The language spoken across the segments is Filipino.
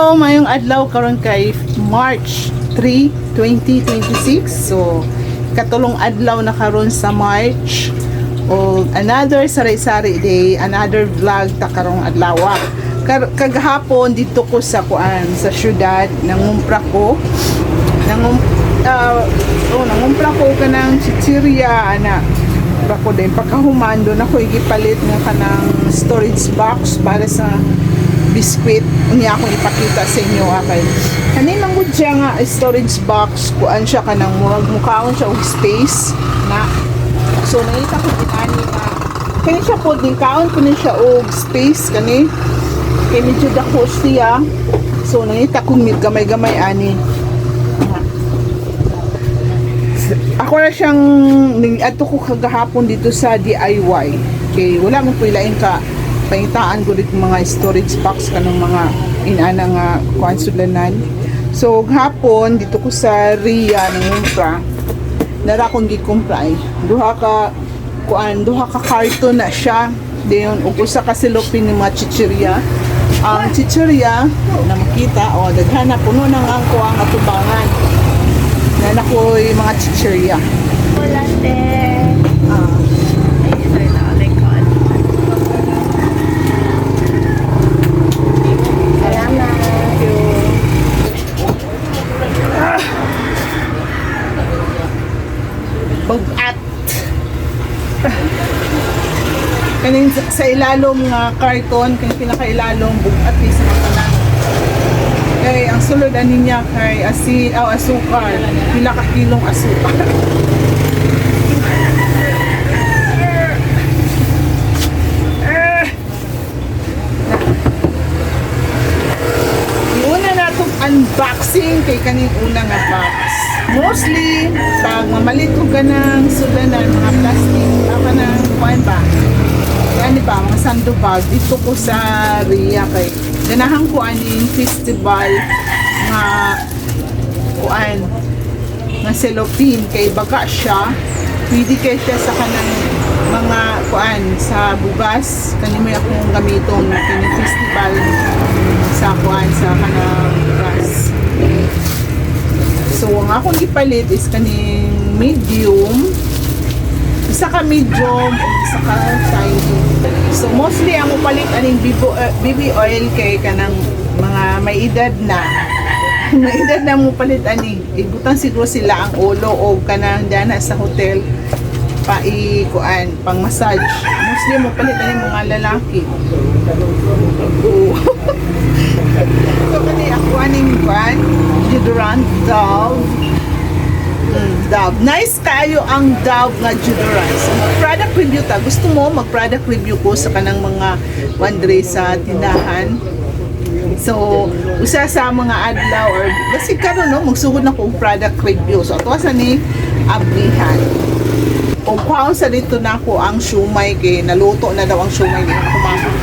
Hello, mayong adlaw karon kay March 3, 2026. So, katulong adlaw na karon sa March o another sari-sari day, another vlog ta karong adlaw. Kagahapon dito ko sa kuan sa syudad, nangumpra ko nangumpra ko kanang chichirya ana ko din pagkahuman doon ako igipalit nga kanang storage box para sa biskwit niya akong ipakita sa inyo akay kanin lang gud siya nga storage box kuan siya kanang mukhaon siya og space na so nakita ko ani nga kani siya pod din kaon ko ni siya og space kani kay medyo dako siya so nakita ko gamay-gamay ani ako na siyang ato ko kagahapon dito sa DIY kay wala mo pilain ka pangitaan ko dito mga storage box kanang mga inana nga kuan sudlanan. So gahapon dito ko sa Ria nangumpra. Nara kong gikumpra ay duha ka karton na siya. Dayon ug usa ka silopin ng mga chichirya. Ang chichirya na makita o daghan na puno nang ang kuang atubangan. Na nakoy mga chichirya. Latte. Bugat kaning sa ilalom nga karton kaning pinakailalom bugat sa makanan kay ang sulod ani niya kay asukar pila ka kilong asukar una na itong unboxing kay kaning una nga box mostly pag mamalit ko ka ng sulanan mga plastic tama na kuhan ba yan ba mga sando bag dito ko sa Ria kay ganahan ko aning festival nga kuhan nga cellophane kay baga siya pwede kay siya sa kanang mga kuhan sa bugas kanimo akong gamitong kining festival sa kuhan sa kanang bugas. So, ang akong ipalit is kaning medium. Isa ka medium o isa ka tiny. So, mostly ang upalit aning BB oil kay kanang mga may edad na. May edad na mo palit ani. Ibutang siguro sila ang ulo o kanang dana sa hotel kuan pang massage. Mostly mo palit ani mga lalaki. So, kani ako aning kuan deodorant Dove. Dove. Nice kayo ang Dove nga deodorant. So, mag-product review ta. Gusto mo mag-product review ko sa kanang mga wandre sa tindahan. So, usa sa mga adlaw or basi karon no magsugod na kong product review. So, ato sa ni ablihan. O kuhaon sa dito na ko ang siumay kay naluto na daw ang siumay ni kumama.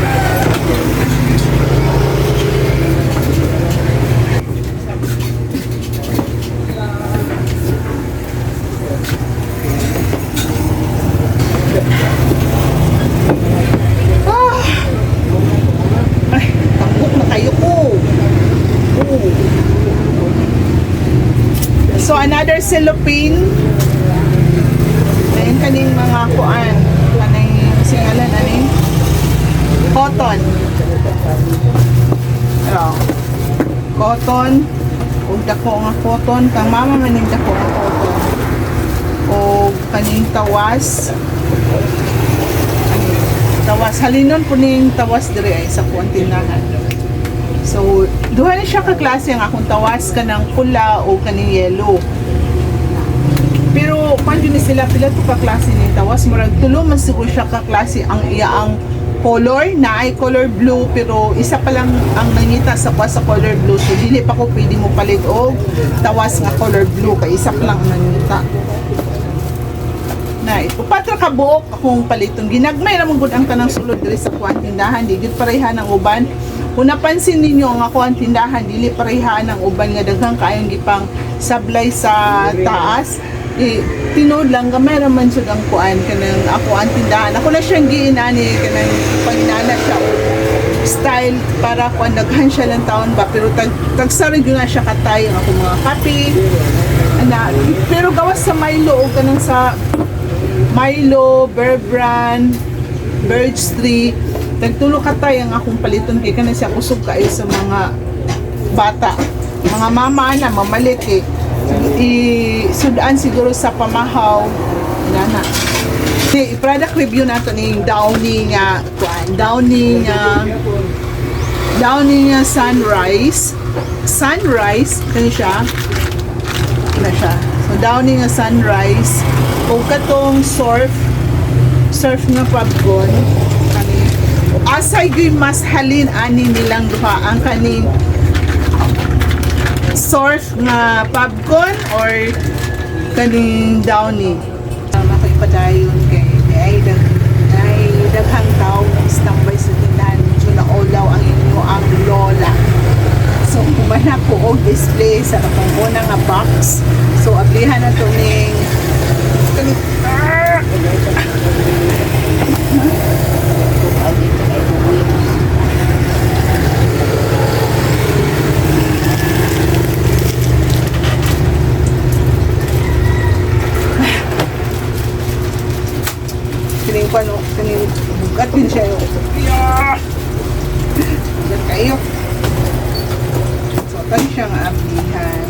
So another cellophane ayun kaning mga kuan kanang singalan aning cotton cotton ug dako nga cotton kang mama maning dako nga cotton ug kaning tawas halinon po ning tawas diri ay sa kuan tinahan. So, duha ni siya ka-klase ang akong tawas kanang pula o kaning yellow. Pero kung ni sila pila to ka-klase ni tawas, murag tulo man siguro siya ka-klase ang iyaang color na ay color blue pero isa pa lang ang nangita sa color blue. So, dili pa ko pwede mo palit og tawas nga color blue kay isa pa lang nangita. Na ipatra ka buok akong paliton. Ginagmay ra man gud ang tanang sulod diri sa kuan tindahan, di gid pareha ng uban. Kung napansin ninyo nga kuan tindahan dili pareha ng uban nga daghang kaayong gipang sablay sa taas. Tinod lang gamay ra man jud ang kuan kanang ako ang tindahan. Ako na siyang giinani kanang panginana siya style para kung daghan siya lang taon ba, pero tagsarig yun na siya katay ang ako mga kape ana, pero gawas sa Milo o kanang sa Milo, Bear Brand, Birch Tree, tagtulo katay ang akong paliton kay kanang siya kusog kayo sa mga bata, mga mama na mamalit eh, isudaan siguro sa pamahaw nana. I-product review nato ni Downy nga Sunrise kani siya na siya. So Downy nga Sunrise kung katong surf nga pabgon kani asay gyud mas halin ani nilang duha ang kani surf nga pabgon or kaning Downy. Padayon kay ay daghang tao standby sa tindahan medyo na olaw ang inyo ang lola, so kumana ko og display sa akong una nga box, so ablihan na to ning kaning bugat din siya yung bugat kayo, so tayo siyang ablihan.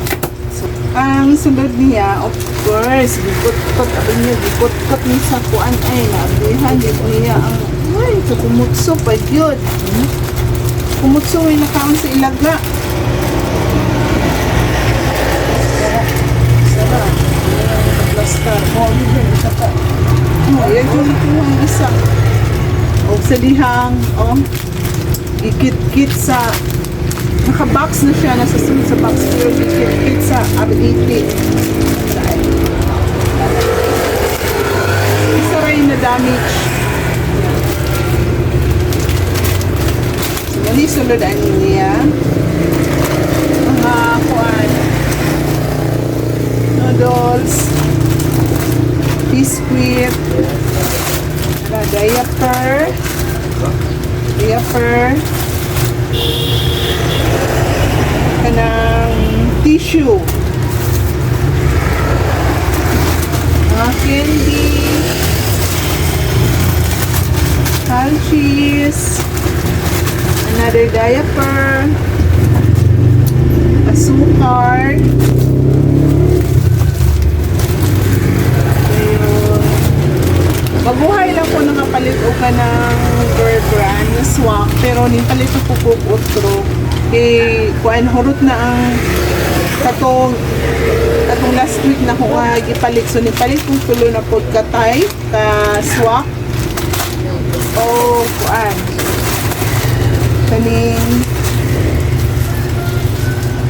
So ang sunod niya of course bukot abin niya bukot ni sa kuan ay naablihan dito niya ang ay ito kumutso pa yun kumutso ay nakaon sa ilaga sarap plastar isa pa. Ayan yung ang isa. O sa dihang, ikit-kit sa, naka-box na siya, nasa sunod sa box, pero ikit-kit sa abiti. Isa rin na damage. So, nalisunod ang niya. Mga kuan, noodles, biscuit, diaper, kanang tissue, mga candy, cheese, another diaper, asukar, mabuhay lang po nakapalit o ka ng Bear Brand na swak, pero nipalit ko po utro kay kuan hurot na ang katong last week na ko gipalit, so nipalit kong tulo na po katay ka swak o kuan kaning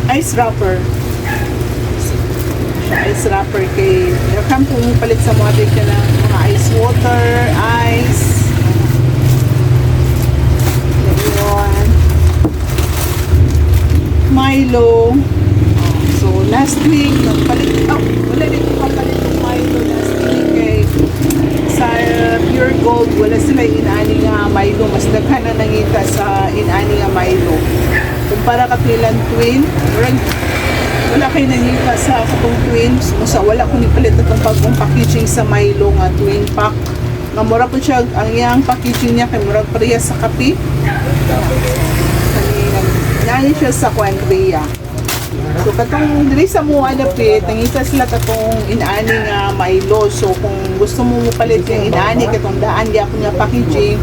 ice wrapper kay nakam kung palit sa mga bigyan ng mga ice water, ice yun, Milo. So last week nagpalit wala din ko papalit ng Milo last week kay sa Pure Gold wala sila inani nga Milo, mas daghan na nangita sa inani nga Milo kumpara kapilan twin wala kayo nangita sa katong twins musa wala ko nipalit itong pagkong packaging sa Milo nga twin pack nga mura po siya ang iyang packaging niya kay murag pareha sa kape kanina siya sa Quandria. So katong dili sa mo adapit nangita sila katong inaani nga Milo, so kung gusto mo palit yung inaani katong daan di ako niya packaging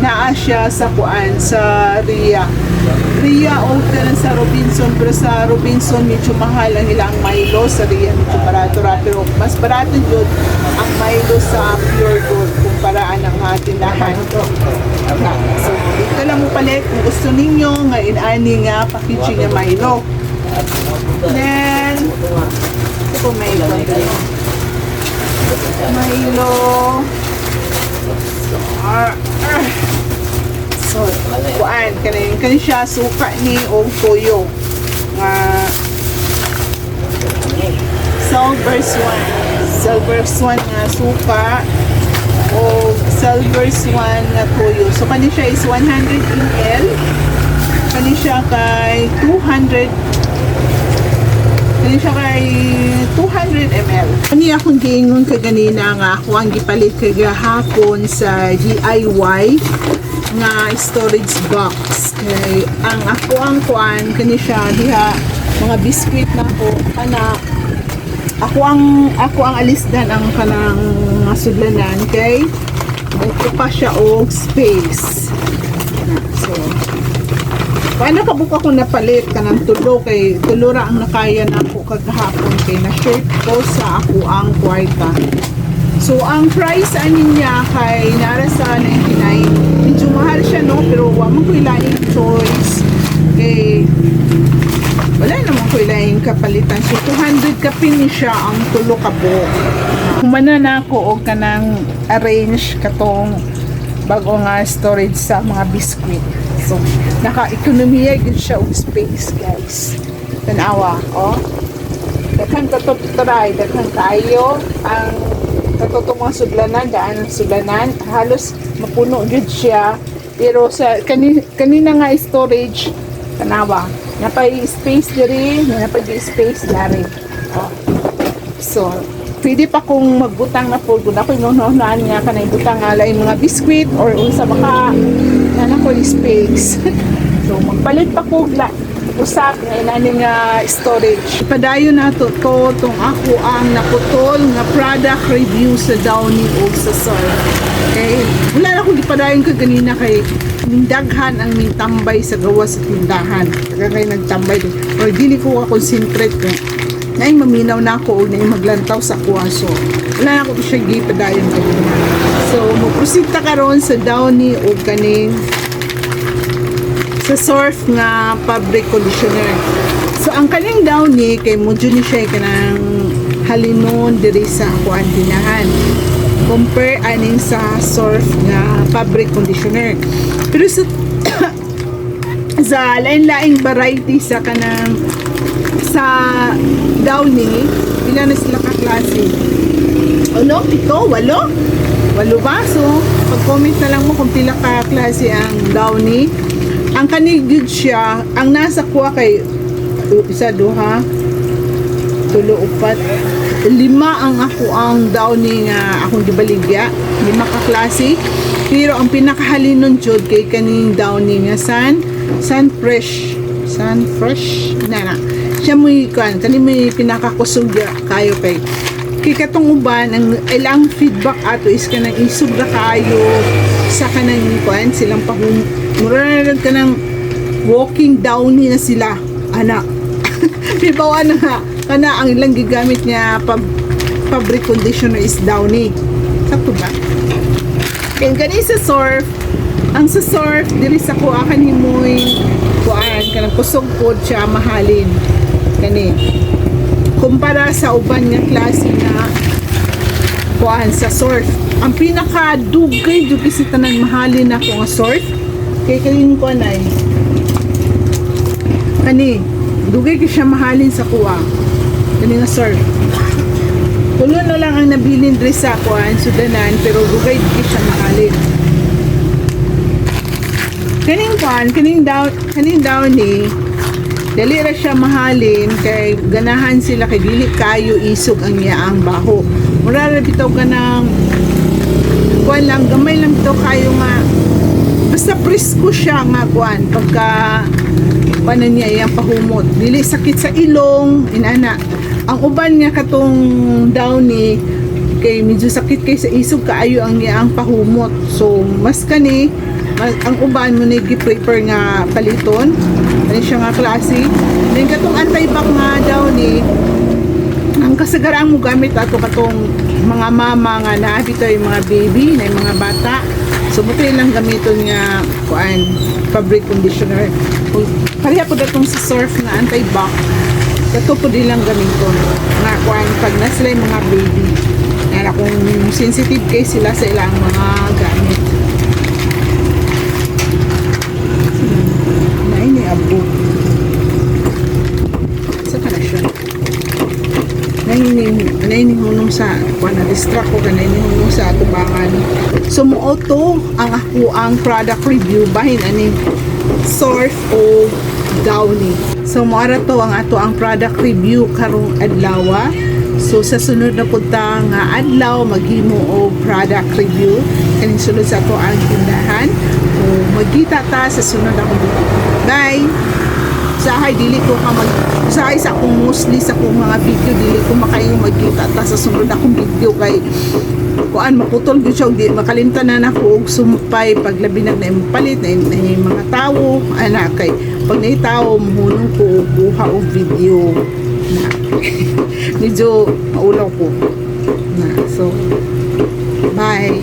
naa siya sa kuan sa Ria o sa Robinson, pero sa Robinson medyo mahal ang ilang Milo, sa Ria medyo barato pero mas barato yun ang Milo sa Pure Gold kumparaan ng tindahan. So dito lang mo palit kung gusto ninyo nga inani nga packaging nga Milo. Then ito po Milo so kuan kanin siya suka ni og toyo nga silver swan nga suka o silver swan nga toyo. So kani siya is 100 ml. Kani siya kay 200 ml. Kani akong giingon kaganina nga ako ang gipalit kagahapon sa DIY nga storage box. Kay ang ako ang kuan kani siya diha mga biskwit na ako ako ang alisdan ang kanang sudlanan kay ito pa siya og space. So paano ka buka ko napalit ka ng tulo kay tulura ang nakaya na ako kagahapon kay na-shirt ko sa ako ang kwarta. So ang price anin niya kay nara sa 99. Medyo mahal siya no pero wa man ko ilaing choice kay wala naman ko ilaing kapalitan. So 200 kapin ni siya ang tulo ka buok. Humana na ako og kanang arrange katong bago nga storage sa mga biskwit. So, naka-ekonomiya yun siya og space, guys. Tanawa, oh. Daghang katutray, daghang kayo ang katutong mga sudlanan, daan ang sudlanan. Halos mapuno yun siya. Pero sa kanina nga storage, tanawa, napay-space diri, napay-space dari. Oh. So, pwede pa kong magbutang na po kung ako inununan niya kanay butang alay mga biskwit or unsa baka na ko space. So magpalit pa ko usap nga inaning storage. Padayon na to tong ako ang naputol nga product review sa Downy o sa Surf. Okay, wala na akong gipadayon ka ganina kay mindaghan ang mintambay sa gawas sa tindahan. Kaya nagtambay din. Or dili ko concentrate ko nay maminaw na ako o nay maglantaw sa kuwaso. Wala na ako siya gipadayon kanina. So, mag-proceed ta karon sa Downy o kaning sa Surf nga fabric conditioner. So, ang kaning Downy kay modyo ni siya kanang halinon diri sa kuantinahan. Compare aning sa Surf nga fabric conditioner. Pero sa sa lain-laing variety sa kanang sa Downy, ilan na sila ka-klase? Ano? Pito? Walo? Walo ba? So, pag-comment na lang mo kung pila ka-klase ang Downy. Ang kanigid siya, ang nasa kuha kay isa, duha, tulo, upat, lima ang ako ang Downy nga akong gibaligya. 5 ka-klase. Pero ang pinakahalinon jud kay kaning Downy nga Sun Fresh na siya mo kani may pinakakusog kayo kay katong uban ang ilang feedback ato is kanang isog na kayo sa kanang kuan silang mura kanang walking Downy na sila ana. Pibawa na nga kana ang ilang gigamit niya fabric conditioner is Downy sakto ba kaya kani sa Surf ang sa Surf diri sa kuha kanimoy kuan kanang kusog pod siya mahalin kani kumpara sa uban nga klase na kuan sa Surf ang pinaka dugay sa tanan mahalin na ko nga Surf kay kaning kuan ay kani dugay siya mahalin sa kuha kani nga Surf tulo na lang ang nabilin diri sa kuan sudanan pero dugay siya mahalin kaning Downy dali ra siya mahalin kay ganahan sila kay dili kayo isog ang iyaang baho mura ra bitaw kanang kuan lang gamay lang bitaw kayo nga basta presko siya nga kuan pagka paano niya iyang pahumot dili sakit sa ilong inana ang uban nga katong Downy kay medyo sakit kay sa isog kaayo ang iyaang pahumot so mas kani ang uban mo nag-prefer nga paliton ano siya nga klase then katong anti-back nga Downy ang kasagaran mo gamit ato katong mga mama nga naabito yung mga baby na yung mga bata so buti lang gamiton nga kuan fabric conditioner kaya po datong sa Surf nga anti-back kato po din lang gamiton nga kuan pag na sila yung mga baby na kung sensitive kay sila sa ilang mga gamit abot sa kana siya nangin kanay ni hunong sa na distract ko kanay ni hunong sa atubangan. So mo to ang ako ang product review bahin ani Surf o Downy. So moara to ang ato ang product review karong adlaw. So sa sunod na punta nga adlaw maghimo og product review kaning sunod sa ato ang tindahan. O magkita ta sa sunod ako dito. Bye. Usahay dili ko ka usahay sa akong mostly sa akong mga video dili ko makayo magkita ta sa sunod akong video kay kuan maputol gyud siya di makalimtan na nako og sumpay paglabi na impalit na mga tawo ana kay pag naitawo mohunong ko og buha og video na medyo maulaw ko na so bye.